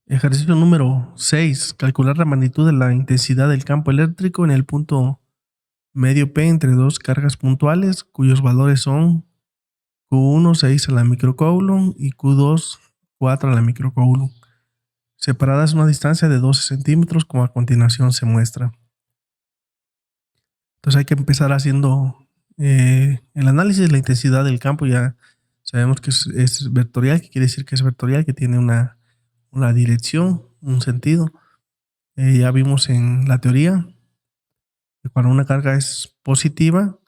Ejercicio número 6. Calcular la magnitud de la intensidad del campo eléctrico en el punto medio P entre dos cargas puntuales, cuyos valores son Q1, 6 a la microcoulomb y Q2, 4 a la microcoulomb, separadas una distancia de 12 centímetros, como a continuación se muestra. Entonces hay que empezar haciendo el análisis de la intensidad del campo. Ya sabemos que es vectorial, que quiere decir que es vectorial, que tiene una dirección, un sentido. Ya vimos en la teoría que cuando una carga es positiva,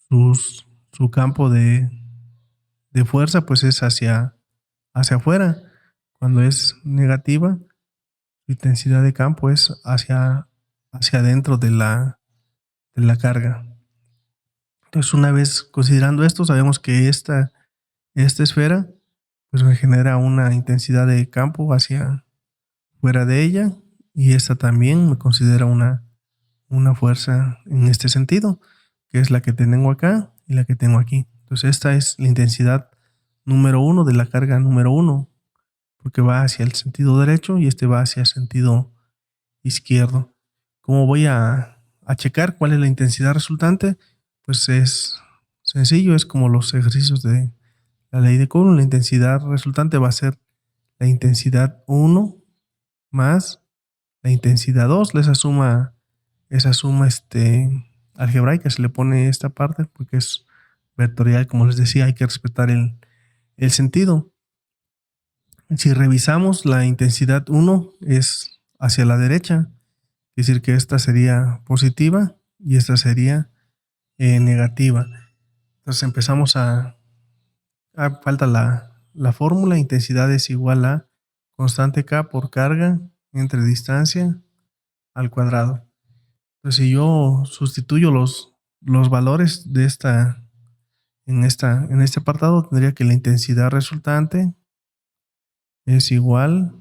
su campo de fuerza pues es hacia afuera. Cuando es negativa, su intensidad de campo es hacia adentro de la carga. Entonces, una vez considerando esto, sabemos que esta esfera pues me genera una intensidad de campo hacia fuera de ella, y esta también me considera una fuerza en este sentido, que es la que tengo acá y la que tengo aquí. Entonces esta es la intensidad número 1 de la carga número 1, porque va hacia el sentido derecho y este va hacia el sentido izquierdo. ¿Cómo voy a checar cuál es la intensidad resultante? Pues es sencillo, es como los ejercicios de la ley de Coulomb. La intensidad resultante va a ser la intensidad 1 más la intensidad 2, esa suma algebraica, se le pone esta parte porque es vectorial. Como les decía, hay que respetar el sentido. Si revisamos, la intensidad 1 es hacia la derecha, es decir que esta sería positiva y esta sería negativa. Entonces empezamos falta la fórmula. Intensidad es igual a constante K por carga entre distancia al cuadrado. Entonces, si yo sustituyo los valores de en este apartado, tendría que la intensidad resultante es igual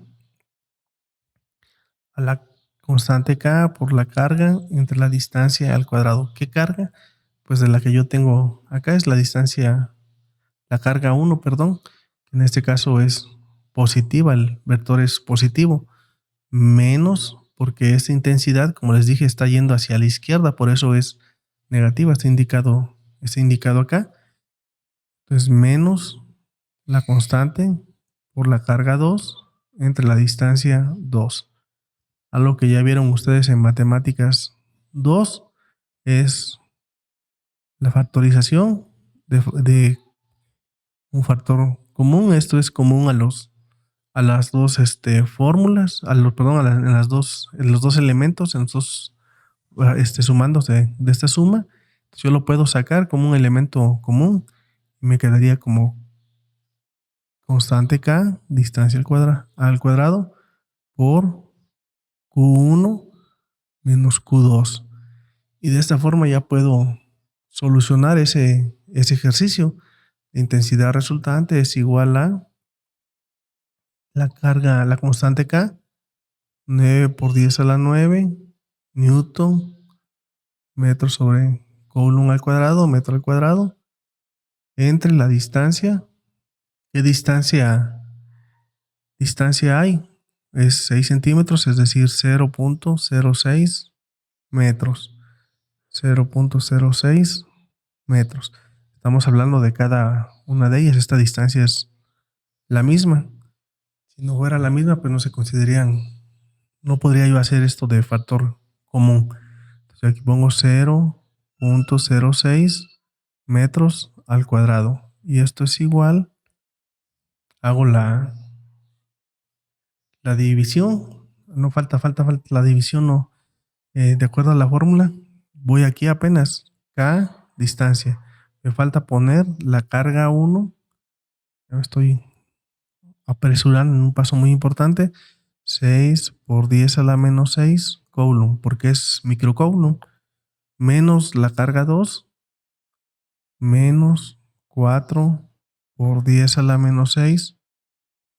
a la constante K por la carga entre la distancia al cuadrado. ¿Qué carga? Pues de la que yo tengo acá es la distancia, la carga 1, perdón, que en este caso es positiva, el vector es positivo, menos, porque esta intensidad, como les dije, está yendo hacia la izquierda, por eso es negativa, está indicado acá. Entonces, menos la constante por la carga 2 entre la distancia 2. Algo que ya vieron ustedes en matemáticas 2 es la factorización de un factor común. Esto es común a las dos fórmulas, en los dos elementos, en los dos sumandos de esta suma. Yo lo puedo sacar como un elemento común y me quedaría como constante K, distancia al cuadrado, por Q1 menos Q2. Y de esta forma ya puedo solucionar ese ejercicio. La intensidad resultante es igual a la carga, la constante K, 9 por 10 a la 9 newton metro sobre coulomb al cuadrado, metro al cuadrado, entre la distancia. ¿Qué distancia hay? Es 6 centímetros, es decir, 0.06 metros. 0.06 metros. Estamos hablando de cada una de ellas. Esta distancia es la misma. Si no fuera la misma, pues no se considerarían. No podría yo hacer esto de factor común. Entonces aquí pongo 0.06 metros al cuadrado. Y esto es igual. Hago la división. No falta la división, no. De acuerdo a la fórmula, voy aquí apenas K distancia. Me falta poner la carga 1. Me estoy apresurando en un paso muy importante. 6 por 10 a la menos 6 coulomb, porque es microcoulomb, menos la carga 2, menos 4 por 10 a la menos 6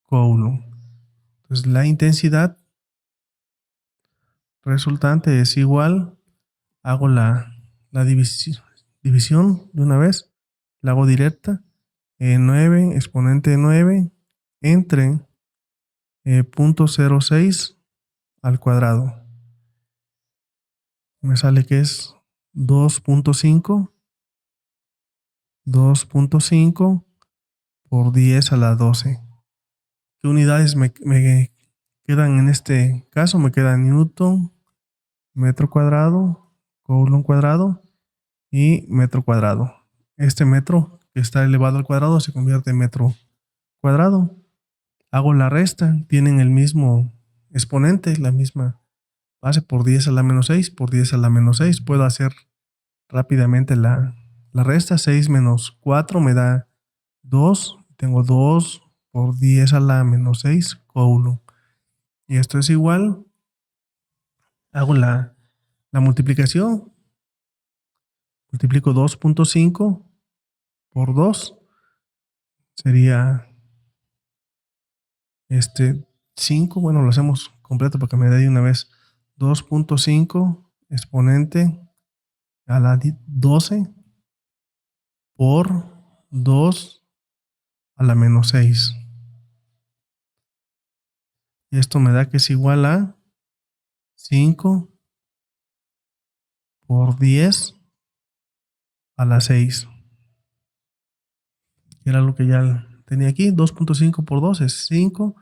coulomb. Entonces la intensidad resultante es igual. Hago la división de una vez. La hago directa. 9 exponente de 9 entre 0.06 al cuadrado. Me sale que es 2.5 por 10 a la 12. ¿Qué unidades me quedan en este caso? Me queda Newton, metro cuadrado, coulomb cuadrado y metro cuadrado. Este metro que está elevado al cuadrado se convierte en metro cuadrado. Hago la resta, tienen el mismo exponente, la misma base por 10 a la menos 6 por 10 a la menos 6. Puedo hacer rápidamente la resta. 6 menos 4 me da 2. Tengo 2 por 10 a la menos 6 coulomb. Y esto es igual. Hago la multiplicación. Multiplico 2.5 por 2. Sería 5. Bueno, lo hacemos completo para que me dé de una vez. 2.5 exponente a la 12 por 2 a la menos 6. Y esto me da que es igual a 5 por 10 a la 6. Era lo que ya tenía aquí. 2.5 por 2 es 5.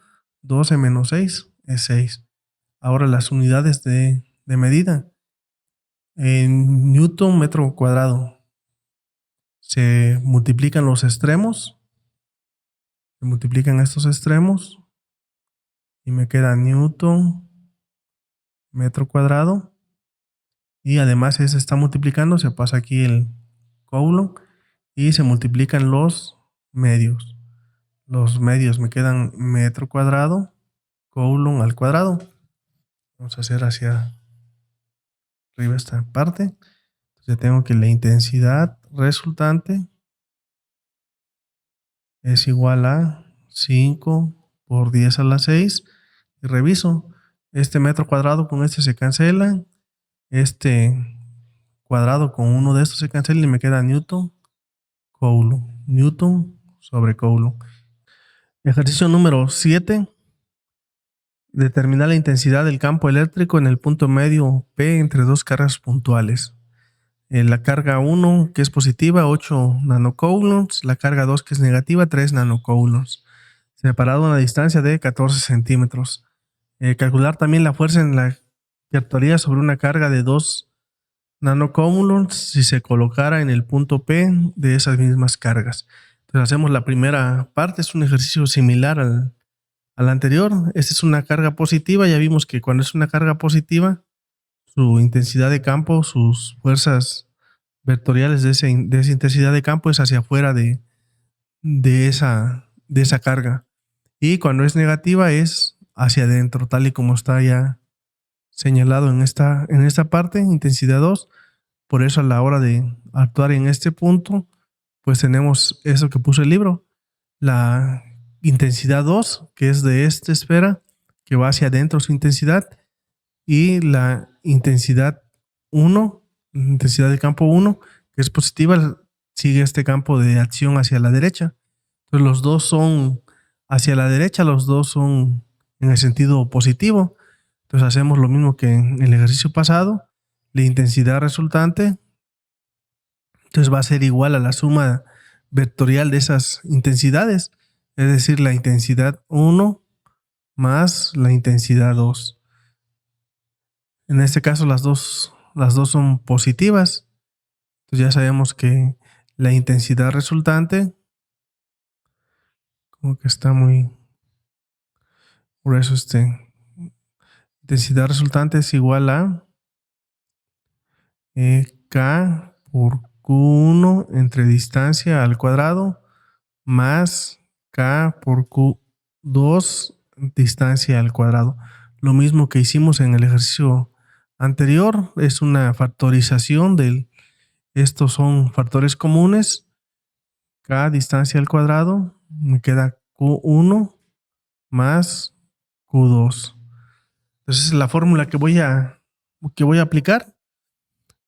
12 menos 6 es 6. Ahora las unidades de medida. En Newton metro cuadrado. Se multiplican los extremos. Se multiplican estos extremos. Y me queda Newton metro cuadrado. Y además se está multiplicando. Se pasa aquí el coulomb. Y se multiplican los medios. Los medios me quedan metro cuadrado, coulomb al cuadrado. Vamos a hacer hacia arriba esta parte. Entonces tengo que la intensidad resultante es igual a 5 por 10 a la 6. Y reviso. Este metro cuadrado con este se cancela. Este cuadrado con uno de estos se cancela y me queda Newton coulomb. Newton sobre coulomb. Ejercicio número 7. Determinar la intensidad del campo eléctrico en el punto medio P entre dos cargas puntuales. La carga 1, que es positiva, 8 nanocoulombs. La carga 2, que es negativa, 3 nanocoulombs. Separado a una distancia de 14 centímetros. Calcular también la fuerza en la que actuaría sobre una carga de 2 nanocoulombs si se colocara en el punto P de esas mismas cargas. Entonces hacemos la primera parte. Es un ejercicio similar al anterior. Esta es una carga positiva. Ya vimos que cuando es una carga positiva, su intensidad de campo, sus fuerzas vectoriales de esa intensidad de campo es hacia afuera de esa carga. Y cuando es negativa es hacia adentro, tal y como está ya señalado en esta parte, intensidad 2. Por eso a la hora de actuar en este punto, pues tenemos eso que puso el libro. La intensidad 2, que es de esta esfera, que va hacia adentro su intensidad, y la intensidad 1, intensidad de campo 1, que es positiva, sigue este campo de acción hacia la derecha. Entonces los dos son hacia la derecha, los dos son en el sentido positivo. Entonces hacemos lo mismo que en el ejercicio pasado. La intensidad resultante entonces va a ser igual a la suma vectorial de esas intensidades, es decir, la intensidad 1 más la intensidad 2. En este caso las dos son positivas. Entonces ya sabemos que la intensidad resultante, como que está muy grueso intensidad resultante es igual a K por Q1 entre distancia al cuadrado más K por Q2 distancia al cuadrado. Lo mismo que hicimos en el ejercicio anterior, es una factorización estos son factores comunes. K distancia al cuadrado, me queda Q1 más Q2. Entonces la fórmula que voy a aplicar.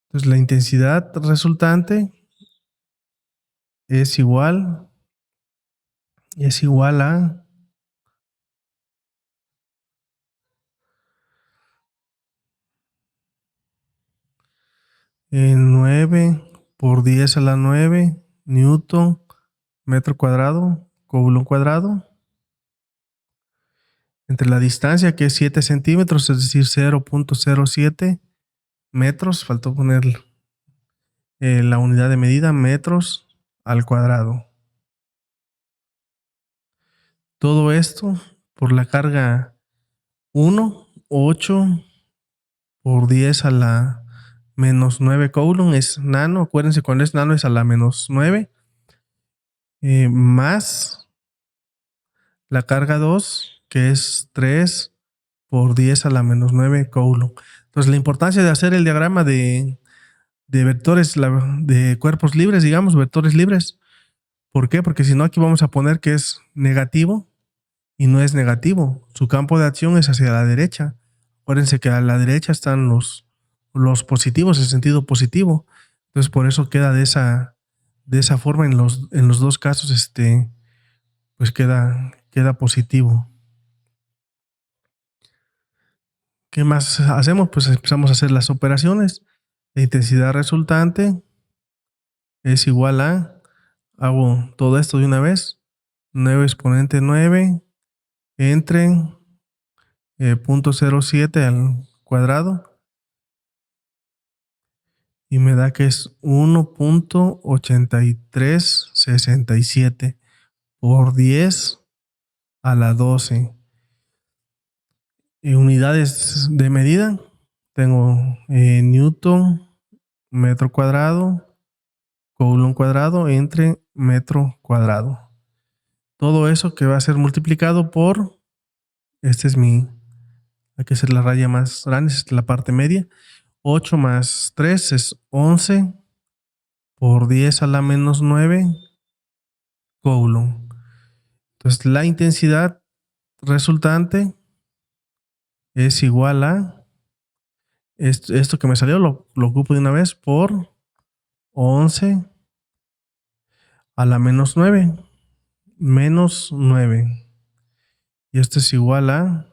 Entonces la intensidad resultante es igual a 9 por 10 a la 9 newton metro cuadrado, coulomb cuadrado. Entre la distancia, que es 7 centímetros, es decir, 0.07 metros. Faltó poner la unidad de medida, metros al cuadrado. Todo esto por la carga 1, 8 por 10 a la menos 9 coulomb, es nano. Acuérdense, cuando es nano es a la menos 9. Más la carga 2, que es 3 por 10 a la menos 9 coulomb. Entonces, la importancia de hacer el diagrama de vectores, de cuerpos libres, digamos, vectores libres. ¿Por qué? Porque si no, aquí vamos a poner que es negativo y no es negativo. Su campo de acción es hacia la derecha. Acuérdense que a la derecha están los positivos, el sentido positivo. Entonces, por eso queda de esa forma en los dos casos, pues queda positivo. ¿Qué más hacemos? Pues empezamos a hacer las operaciones. La intensidad resultante es igual a, hago todo esto de una vez, 9 exponente 9 entre 0.07 al cuadrado, y me da que es 1.8367 por 10 a la 12. Unidades de medida, tengo newton metro cuadrado, coulomb cuadrado entre metro cuadrado. Todo eso que va a ser multiplicado por, hay que hacer la raya más grande, esta es la parte media. 8 más 3 es 11 por 10 a la menos 9 coulomb. Entonces, la intensidad resultante es igual a, esto que me salió lo ocupo de una vez, por 11 a la menos 9. Menos 9. Y esto es igual a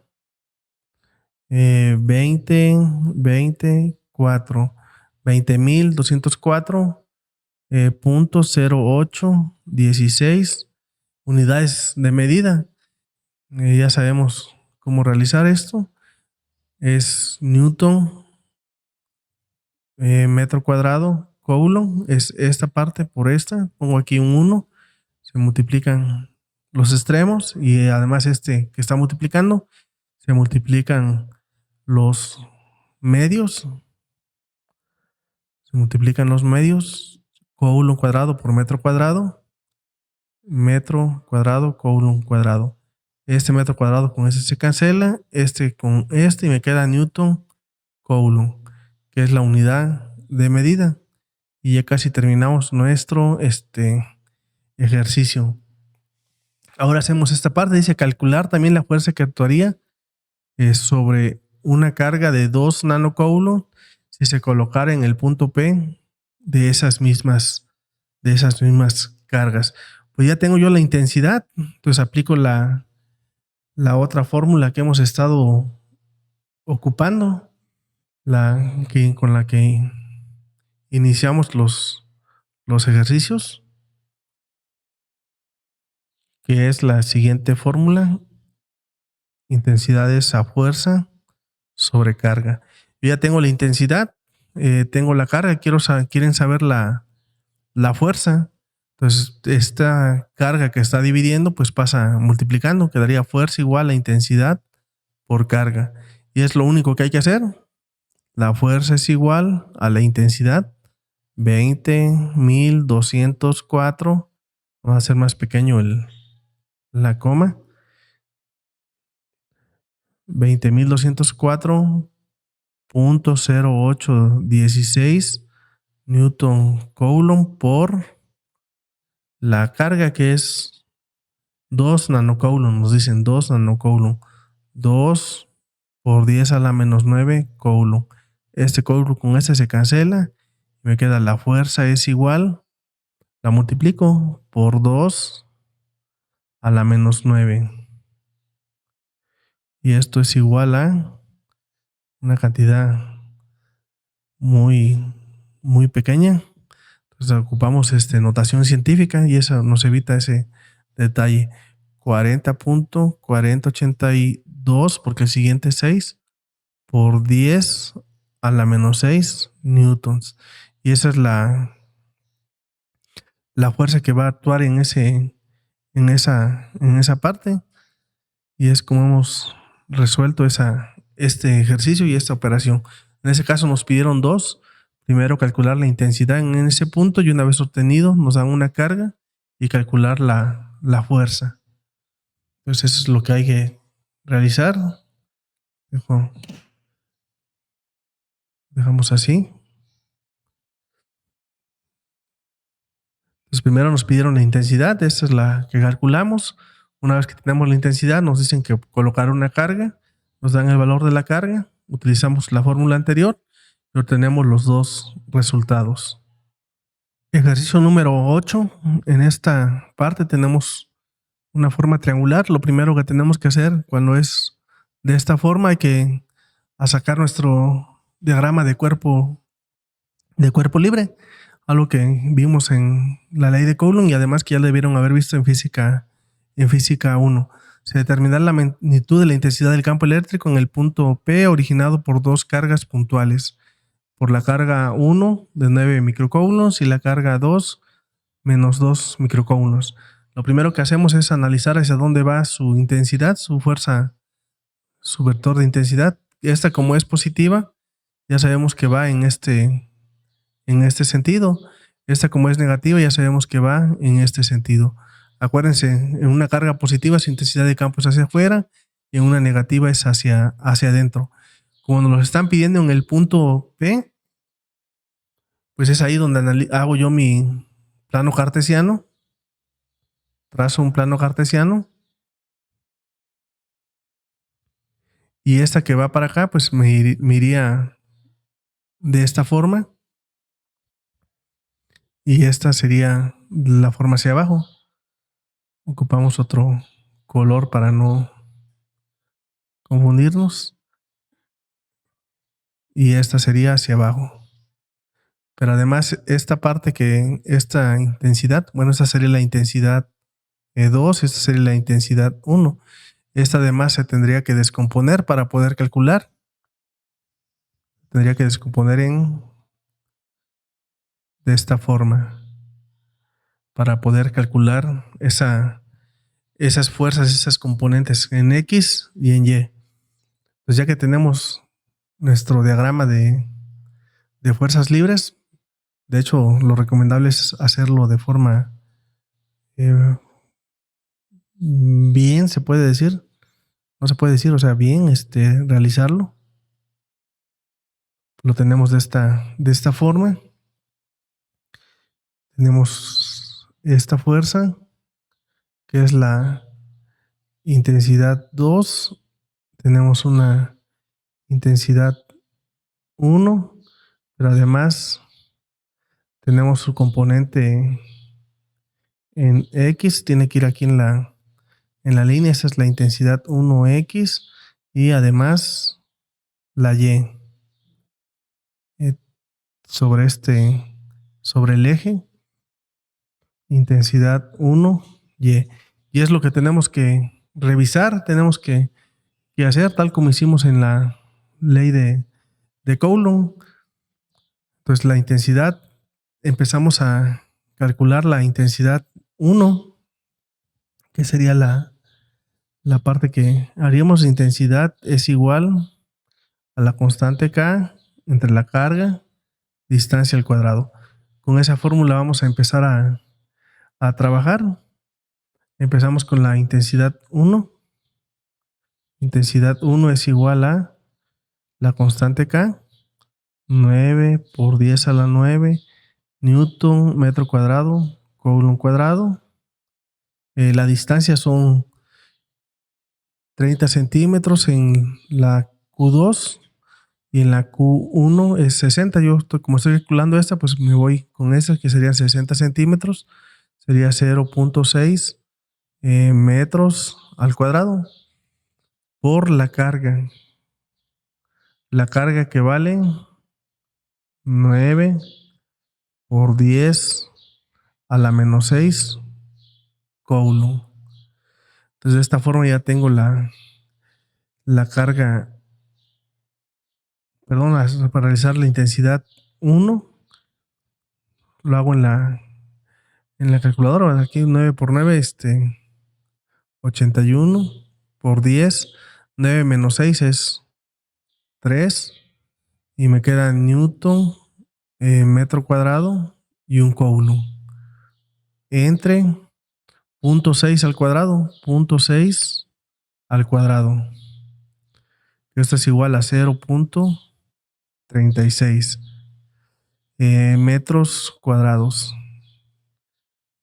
20.204.0816 unidades de medida. Ya sabemos cómo realizar esto. Es newton metro cuadrado coulomb. Es esta parte por esta. Pongo aquí un 1. Se multiplican los extremos y además que está multiplicando, se multiplican los medios. Se multiplican los medios. Coulomb cuadrado por metro cuadrado, coulomb cuadrado. Este metro cuadrado con este se cancela, con este, y me queda newton coulomb, que es la unidad de medida. Y ya casi terminamos nuestro ejercicio. Ahora hacemos esta parte, dice calcular también la fuerza que actuaría sobre una carga de 2 nanocoulomb si se colocara en el punto P de esas mismas cargas. Pues ya tengo yo la intensidad, entonces aplico la otra fórmula que hemos estado ocupando, con la que iniciamos los ejercicios, que es la siguiente fórmula: intensidad es a fuerza sobre carga. Yo ya tengo la intensidad, tengo la carga, quieren saber la fuerza. Entonces, esta carga que está dividiendo, pues pasa multiplicando, quedaría fuerza igual a intensidad por carga. Y es lo único que hay que hacer. La fuerza es igual a la intensidad, 20.204. Vamos a hacer más pequeño la coma. 20.204.0816 newton coulomb por la carga, que es 2 nanocoulomb. Nos dicen 2 nanocoulomb. 2 por 10 a la menos 9 coulomb. Este coulomb con este se cancela. Me queda la fuerza es igual. La multiplico por 2 a la menos 9. Y esto es igual a una cantidad muy muy pequeña. Entonces ocupamos notación científica y eso nos evita ese detalle. 40.4082, porque el siguiente es 6, por 10 a la menos 6 newtons. Y esa es la fuerza que va a actuar en esa parte. Y es como hemos resuelto este ejercicio y esta operación. En ese caso nos pidieron dos. Primero calcular la intensidad en ese punto y una vez obtenido nos dan una carga y calcular la fuerza. Entonces eso es lo que hay que realizar. Dejamos así. Entonces primero nos pidieron la intensidad, esta es la que calculamos. Una vez que tenemos la intensidad nos dicen que colocar una carga, nos dan el valor de la carga, utilizamos la fórmula anterior y obtenemos los dos resultados. Ejercicio número 8. En esta parte tenemos una forma triangular. Lo primero que tenemos que hacer cuando es de esta forma hay que sacar nuestro diagrama de cuerpo libre, algo que vimos en la ley de Coulomb y además que ya debieron haber visto en física 1. Se determina la magnitud de la intensidad del campo eléctrico en el punto P originado por dos cargas puntuales, por la carga 1 de 9 microcoulombs y la carga 2 menos 2 microcoulombs. Lo primero que hacemos es analizar hacia dónde va su intensidad, su fuerza, su vector de intensidad. Esta, como es positiva, ya sabemos que va en este sentido. Esta, como es negativa, ya sabemos que va en este sentido. Acuérdense, en una carga positiva su intensidad de campo es hacia afuera y en una negativa es hacia adentro. Como nos lo están pidiendo en el punto P, pues es ahí donde hago yo mi plano cartesiano. Trazo un plano cartesiano. Y esta que va para acá, pues me iría de esta forma. Y esta sería la forma hacia abajo. Ocupamos otro color para no confundirnos. Y esta sería hacia abajo. Pero además esta parte esta intensidad, bueno, esta sería la intensidad 2, esta sería la intensidad 1. Esta además se tendría que descomponer para poder calcular. Tendría que descomponer de esta forma para poder calcular esas fuerzas, esas componentes en X y en Y. Pues ya que tenemos nuestro diagrama de fuerzas libres, de hecho lo recomendable es hacerlo de forma bien, se puede decir. No se puede decir, o sea, bien, realizarlo. Lo tenemos de esta forma. Tenemos esta fuerza, que es la intensidad 2. Tenemos una intensidad 1, pero además tenemos su componente en X, tiene que ir aquí en la línea, esa es la intensidad 1X y además la Y sobre el eje, intensidad 1Y. Y es lo que tenemos que revisar, tenemos que hacer tal como hicimos en la ley de Coulomb. Entonces la intensidad, empezamos a calcular la intensidad 1, que sería la parte que haríamos. Intensidad es igual a la constante K entre la carga, distancia al cuadrado. Con esa fórmula vamos a empezar a trabajar. Empezamos con la intensidad 1. Intensidad 1 es igual a la constante K, 9 por 10 a la 9 newton metro cuadrado, coulomb cuadrado. La distancia son 30 centímetros en la Q2 y en la Q1 es 60. Como estoy calculando esta, pues me voy con esta, que serían 60 centímetros. Sería 0.6 metros al cuadrado por la carga. La carga que vale 9 por 10 a la menos 6 coulomb. Entonces de esta forma ya tengo la carga, perdón, para realizar la intensidad 1, lo hago en la calculadora. Aquí 9 por 9, 81 por 10. 9 menos 6 es 3. Y me queda newton, metro cuadrado y un coulomb. Entre 0.6 al cuadrado, 0.6 al cuadrado. Esto es igual a 0.36 metros cuadrados.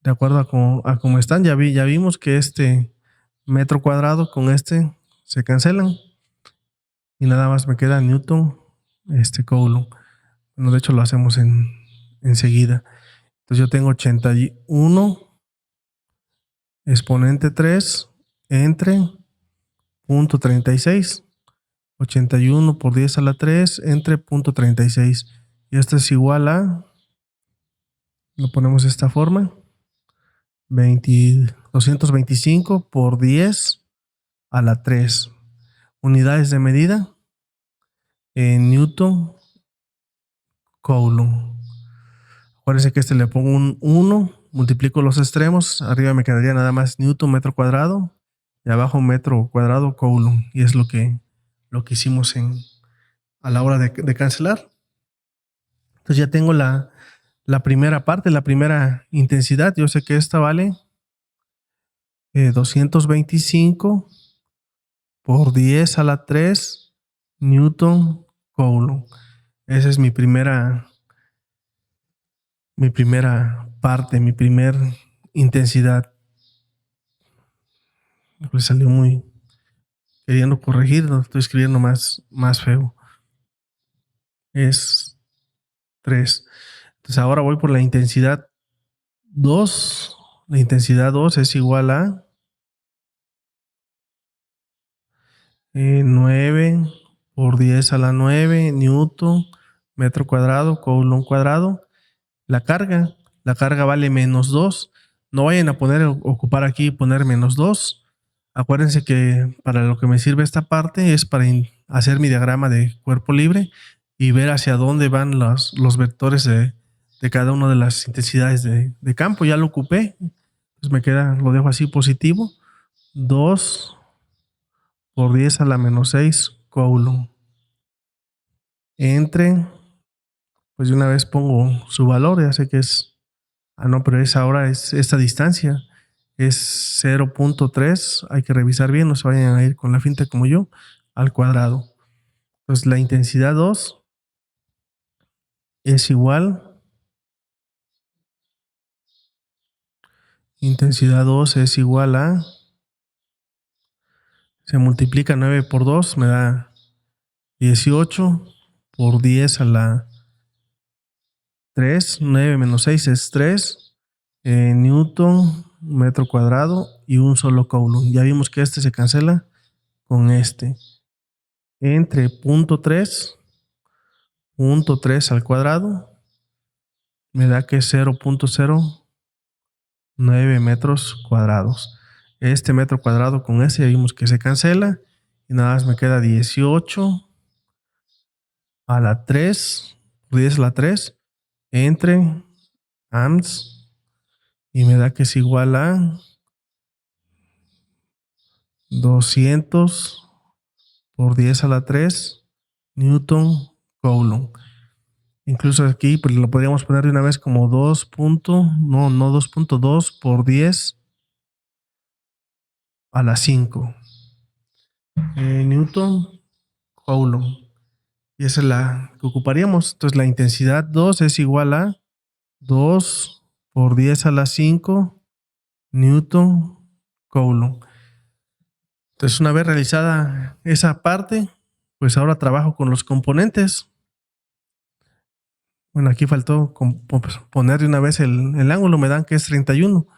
De acuerdo a cómo están, ya vimos que este metro cuadrado con este se cancelan y nada más me queda newton coulomb. Bueno, de hecho lo hacemos enseguida. Entonces yo tengo 81 exponente 3 entre 0.36. 81 por 10 a la 3 entre 0.36. Y esto es igual a, lo ponemos de esta forma, 225 por 10 a la 3. Unidades de medida en newton coulomb. Acuérdense que le pongo un 1, multiplico los extremos, arriba me quedaría nada más newton metro cuadrado y abajo metro cuadrado coulomb. Y es lo que hicimos a la hora de cancelar. Entonces ya tengo la primera parte, la primera intensidad. Yo sé que esta vale 225 por 10 a la 3 newton coulomb. Esa es mi primera parte, mi primera intensidad. Le salió muy queriendo corregir, no estoy escribiendo más feo. Es 3. Entonces ahora voy por la intensidad 2. La intensidad 2 es igual a 9 por 10 a la 9 newton metro cuadrado coulomb cuadrado. La carga vale menos 2. No vayan a ocupar aquí y poner menos 2. Acuérdense que para lo que me sirve esta parte es para hacer mi diagrama de cuerpo libre y ver hacia dónde van los vectores de cada una de las intensidades de campo. Ya lo ocupé. Pues me queda, lo dejo así positivo. 2 por 10 a la menos 6 coulomb. Entre, pues de una vez pongo su valor, ya sé que es, no, pero ahora es esta distancia. Es 0.3, hay que revisar bien, no se vayan a ir con la finta como yo, al cuadrado. Pues la intensidad 2 es igual, intensidad 2 es igual a, se multiplica 9 por 2, me da 18 por 10 a la 3, 9 menos 6 es 3, newton metro cuadrado y un solo coulomb. Ya vimos que este se cancela con este. Entre 0.3 al cuadrado me da que es 0.09 metros cuadrados. Este metro cuadrado con este ya vimos que se cancela y nada más me queda 18 a la 3, 10 a la 3 entre amps y me da que es igual a 200 por 10 a la 3 newton coulomb. Incluso aquí pues lo podríamos poner de una vez como 2.2 por 10 a la 5 newton coulomb. Y esa es la que ocuparíamos. Entonces la intensidad 2 es igual a 2 por 10 a la 5 newton coulomb. Entonces una vez realizada esa parte, pues ahora trabajo con los componentes. Bueno, aquí faltó poner de una vez el ángulo, me dan que es 31.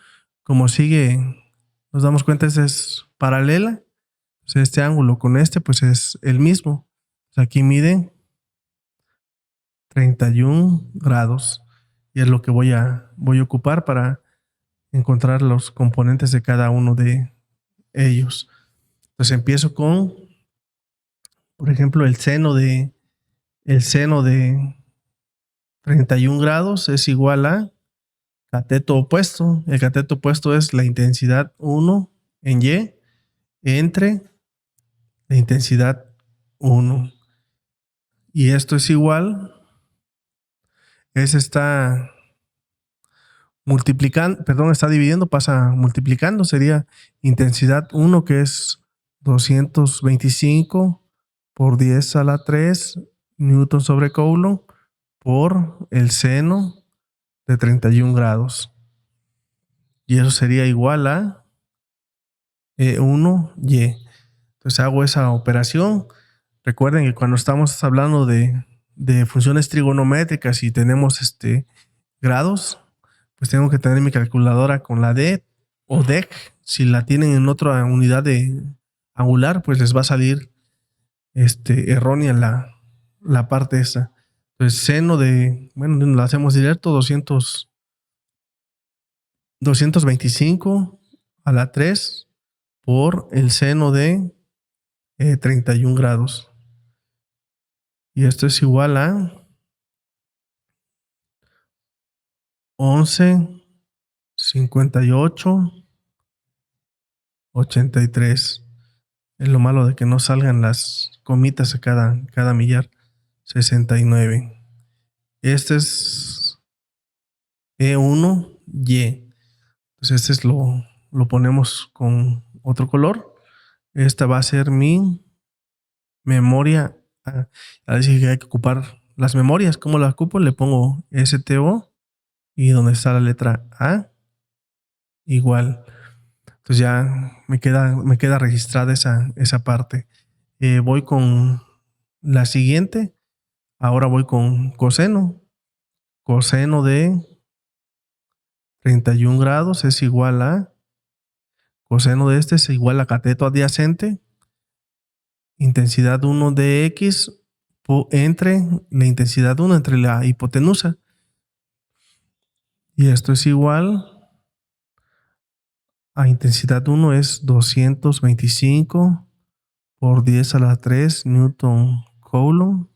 Como sigue, nos damos cuenta, es paralela. Pues este ángulo con este, pues es el mismo. Pues aquí mide 31 grados. y es lo que voy a ocupar para encontrar los componentes de cada uno de ellos. Entonces empiezo con, por ejemplo, el seno de 31 grados es igual a cateto opuesto. El cateto opuesto es la intensidad 1 en Y entre la intensidad 1. Y esto es igual, está multiplicando, perdón, está dividiendo, pasa multiplicando, sería intensidad 1, que es 225 por 10 a la 3 newton sobre coulomb por el seno de 31 grados. Y eso sería igual a 1y. Entonces hago esa operación. Recuerden que cuando estamos hablando de funciones trigonométricas y tenemos grados, pues tengo que tener mi calculadora con la D o DEC. Si la tienen en otra unidad de angular, pues les va a salir errónea la parte esta. Entonces seno de, bueno, lo hacemos directo, 225 a la 3 por el seno de 31 grados. Y esto es igual a 11,58,83. Es lo malo de que no salgan las comitas a cada millar. 69. Este es E1Y. Entonces lo ponemos con otro color. Esta va a ser mi memoria. Ahora sí que hay que ocupar las memorias. ¿Cómo las ocupo? Le pongo STO y donde está la letra A, igual. Entonces ya me queda registrada esa parte. Voy con la siguiente. Ahora voy con coseno. Coseno de 31 grados es igual a coseno de es igual a cateto adyacente, intensidad 1 de X entre la intensidad 1 entre la hipotenusa. Y esto es igual a intensidad 1 es 225 por 10 a la 3 newton coulomb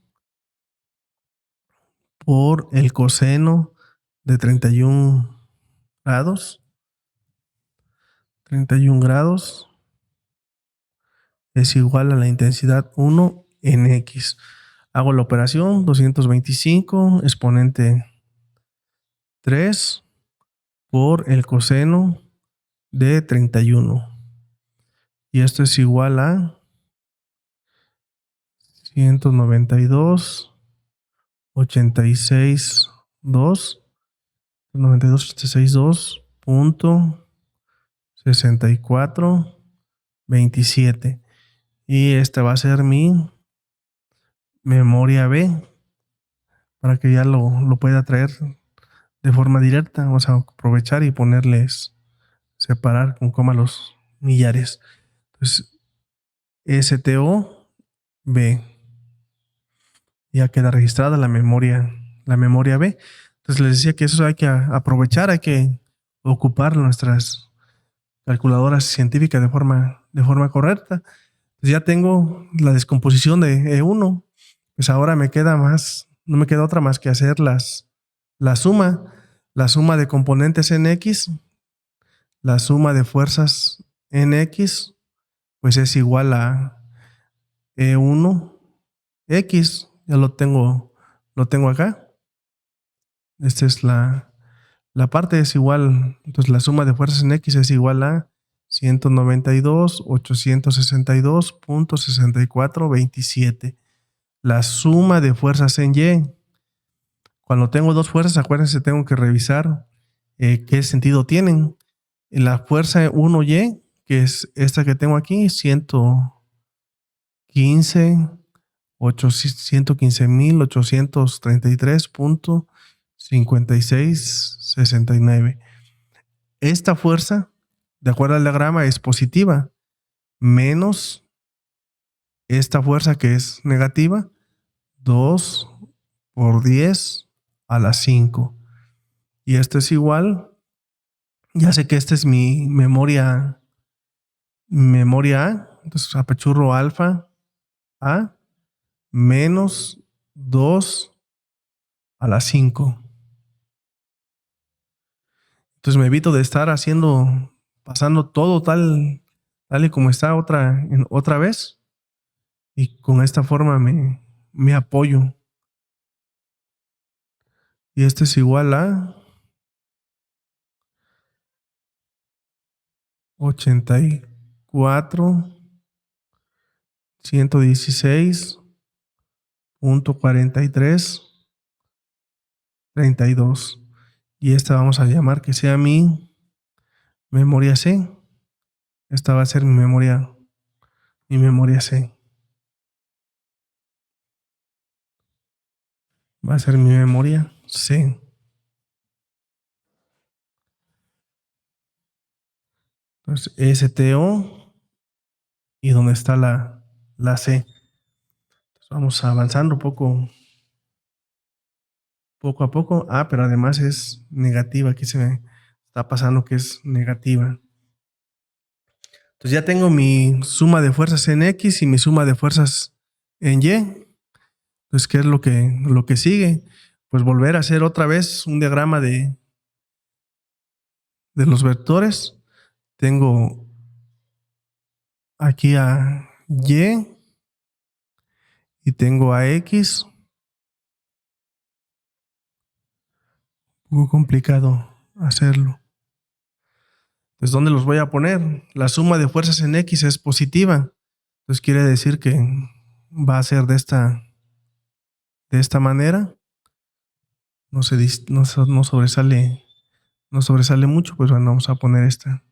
por el coseno de 31 grados. 31 grados es igual a la intensidad 1 en X. Hago la operación, 225 exponente 3 por el coseno de 31. Y esto es igual a 192,86,2. 92,86,2.6427. Y esta va a ser mi memoria B para que ya lo pueda traer de forma directa. Vamos a aprovechar y ponerles separar con coma los millares. Entonces, STO B. Ya queda registrada la memoria B. Entonces les decía que eso hay que aprovechar, hay que ocupar nuestras calculadoras científicas de forma correcta. Pues ya tengo la descomposición de E1. Pues ahora no me queda otra más que hacer la suma de componentes en X, la suma de fuerzas en X, pues es igual a E1X. Ya lo tengo acá. Esta es la parte, es igual. Entonces la suma de fuerzas en X es igual a 192,862.6427. La suma de fuerzas en Y. Cuando tengo dos fuerzas, acuérdense, tengo que revisar qué sentido tienen. La fuerza 1Y, que es esta que tengo aquí, 115,833.5669. Esta fuerza, de acuerdo al diagrama, es positiva, menos esta fuerza que es negativa, 2 por 10 a la 5. Y esto es igual, ya sé que esta es mi memoria A, entonces apachurro alfa A menos 2 a la 5. Entonces me evito de estar pasando todo tal y como está otra vez. Y con esta forma me apoyo. Y esto es igual a 84, 116.43, 32. Y esta vamos a llamar que sea mi memoria C. Esta va a ser mi memoria C. Va a ser mi memoria C. Entonces, STO y donde está la C. Entonces, vamos avanzando poco a poco. Ah, pero además es negativa. Aquí se me está pasando que es negativa. Entonces ya tengo mi suma de fuerzas en X y mi suma de fuerzas en Y. Entonces, ¿qué es lo que sigue? Pues volver a hacer otra vez un diagrama de los vectores. Tengo aquí a Y y tengo a X. Un poco complicado hacerlo. Entonces, ¿dónde los voy a poner? La suma de fuerzas en X es positiva. Entonces quiere decir que va a ser de esta manera. No sobresale mucho, pues bueno, vamos a poner esta.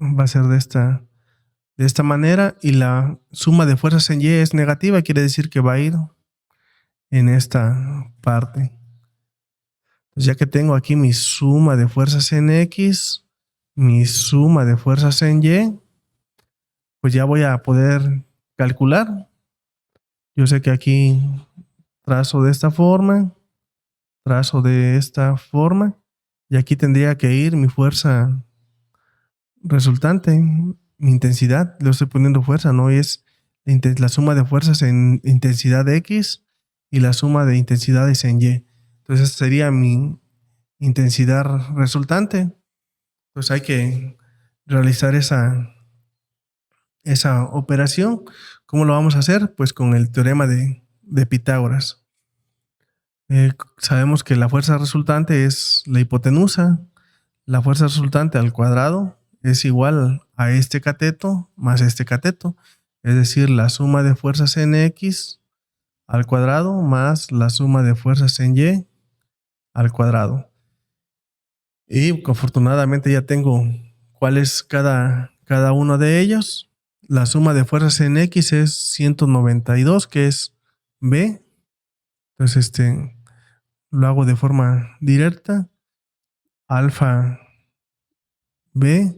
Va a ser de esta manera, y la suma de fuerzas en Y es negativa, quiere decir que va a ir en esta parte. Entonces, ya que tengo aquí mi suma de fuerzas en X, mi suma de fuerzas en Y, pues ya voy a poder calcular. Yo sé que aquí trazo de esta forma, trazo de esta forma, y aquí tendría que ir mi fuerza resultante, mi intensidad. Le estoy poniendo fuerza, no es la suma de fuerzas en intensidad X y la suma de intensidades en Y. Entonces, esta sería mi intensidad resultante. Pues hay que realizar esa operación. ¿Cómo lo vamos a hacer? Pues con el teorema de Pitágoras. Sabemos que la fuerza resultante es la hipotenusa. La fuerza resultante al cuadrado es igual a este cateto más este cateto. Es decir, la suma de fuerzas en X al cuadrado más la suma de fuerzas en Y al cuadrado. Y afortunadamente ya tengo cuál es cada uno de ellos. La suma de fuerzas en X es 192, que es B. Entonces, lo hago de forma directa. Alfa B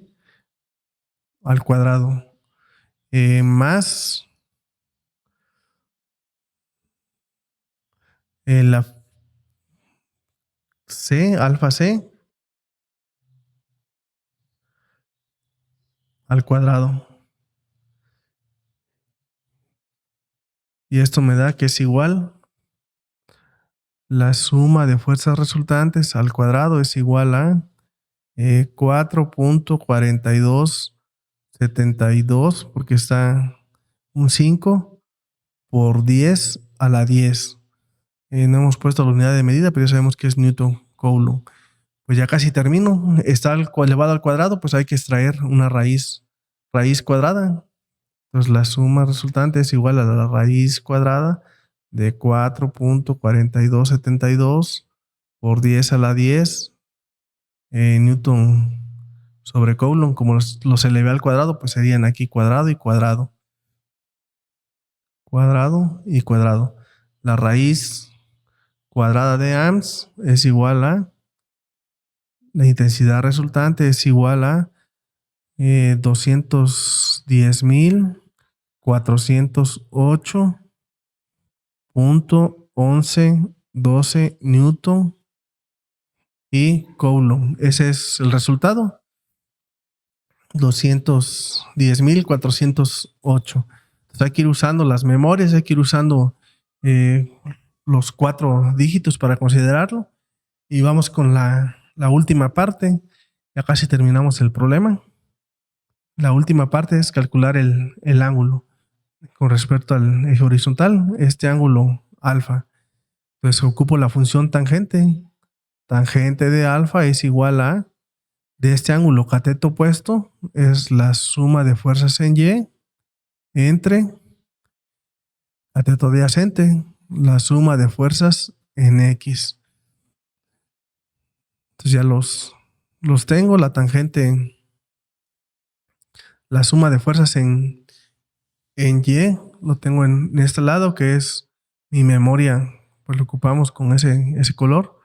al cuadrado más la C, alfa C al cuadrado. Y esto me da que es igual. La suma de fuerzas resultantes al cuadrado es igual a 4.4272, porque está un 5 por 10 a la 10. No hemos puesto la unidad de medida, pero ya sabemos que es Newton Coulomb. Pues ya casi termino. Está elevado al cuadrado, pues hay que extraer una raíz cuadrada. Entonces la suma resultante es igual a la raíz cuadrada de 4.4272 por 10 a la 10 Newton sobre Coulomb. Como los elevé al cuadrado, pues serían aquí cuadrado y cuadrado. Cuadrado y cuadrado. La raíz cuadrada de amps es igual a la intensidad resultante es igual a 210.408.1112 Newton y Coulomb. Ese es el resultado. 210.408. Entonces hay que ir usando las memorias, hay que ir usando los 4 dígitos para considerarlo. Y vamos con la última parte. Ya casi terminamos el problema. La última parte es calcular el ángulo con respecto al eje horizontal, este ángulo alfa. Entonces ocupo la función tangente. Tangente de alfa es igual a, de este ángulo cateto opuesto, es la suma de fuerzas en Y entre cateto adyacente, la suma de fuerzas en X. Entonces ya los tengo, la tangente, la suma de fuerzas en Y, lo tengo en este lado, que es mi memoria, pues lo ocupamos con ese color.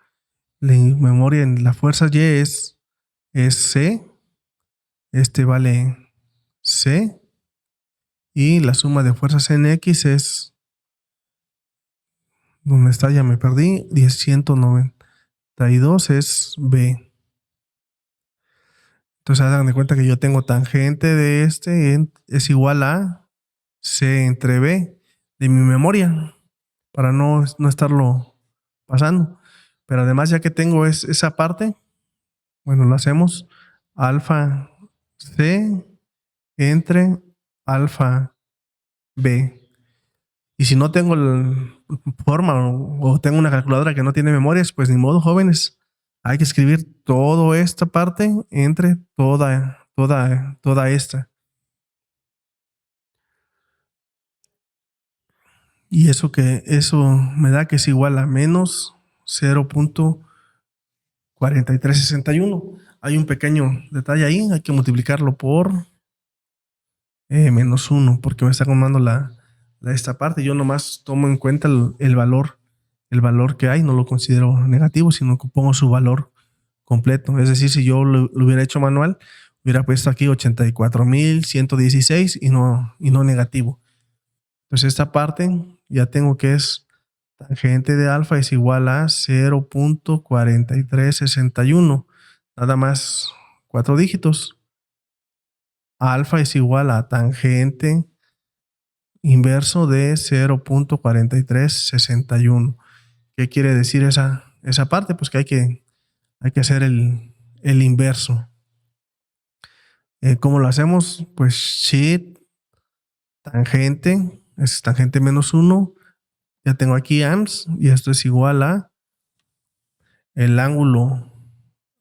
La memoria en la fuerza Y es C, este vale C, y la suma de fuerzas en X es, ¿dónde está? Ya me perdí, 192 es B. Entonces hagan de cuenta que yo tengo tangente de este es igual a C entre B de mi memoria, para no estarlo pasando. Pero además, ya que tengo esa parte, bueno, lo hacemos alfa C entre alfa B. Y si no tengo forma o tengo una calculadora que no tiene memorias, pues ni modo, jóvenes. Hay que escribir toda esta parte entre toda y eso me da que es igual a menos 0.4361. Hay un pequeño detalle ahí, hay que multiplicarlo por menos 1, porque me está tomando esta parte. Yo nomás tomo en cuenta el valor que hay, no lo considero negativo, sino que pongo su valor completo. Es decir, si yo lo hubiera hecho manual, hubiera puesto aquí 84.116 y no negativo. Entonces esta parte ya tengo que es tangente de alfa es igual a 0.4361. Nada más 4 dígitos. Alfa es igual a tangente inverso de 0.4361. ¿Qué quiere decir esa parte? Pues que hay que hacer el inverso. ¿Cómo lo hacemos? Pues shift, tangente, es tangente menos 1. Ya tengo aquí AMS y esto es igual a el ángulo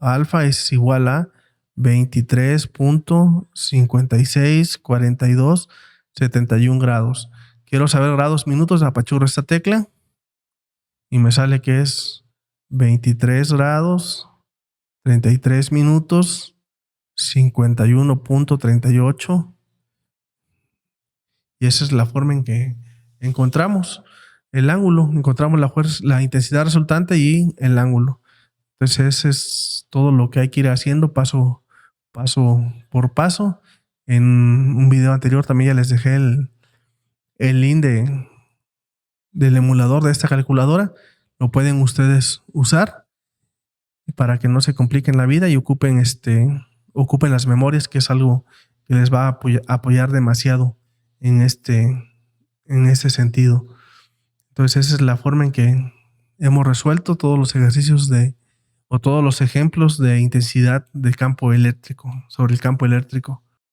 alfa es igual a 23.564271 grados. Quiero saber grados, minutos, apachurro esta tecla y me sale que es 23 grados, 33 minutos, 51.38. Y esa es la forma en que encontramos el ángulo, encontramos la intensidad resultante y el ángulo. Entonces ese es todo lo que hay que ir haciendo paso por paso. En un video anterior también ya les dejé el link del emulador de esta calculadora. Lo pueden ustedes usar para que no se compliquen la vida y ocupen las memorias, que es algo que les va a apoyar demasiado en este sentido. Entonces esa es la forma en que hemos resuelto todos los ejercicios o todos los ejemplos de intensidad del campo eléctrico, sobre el campo eléctrico.